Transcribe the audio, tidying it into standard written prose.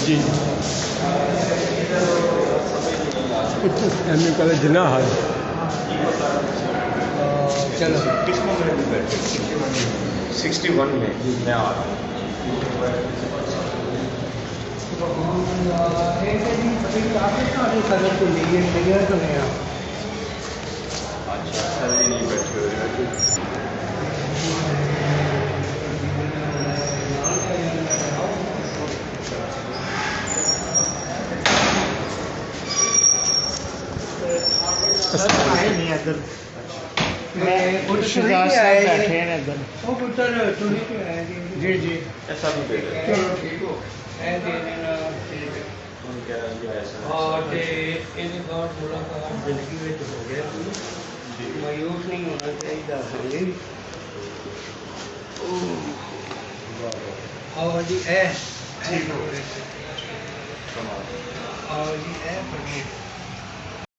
G M college जिना हाल चलो किस number में बैठे 61 में मैं आ रहा हूँ। सदर को लिए तो नहीं आप अच्छा सर ही नहीं बैठे हुए आए नहीं इधर मैं खुर्शीदार साहब बैठे हैं इधर वो पुत्र चुनी के आए जी जी ऐसा भी दे देते चलो ठीक हो ऐ दे देना हम कह रहे हैं कि ऐसा और ਇਹਦੇ ਬਾਅਦ ਮੁਲਾਕਾਤ ਜ਼ਿੰਦਗੀ ਵਿੱਚ ਹੋ ਗਿਆ ਮਾਯੂਸ ਨਹੀਂ ਹੋਣਾ ਚਾਹੀਦਾ ਹੈ और जी ए और जी ए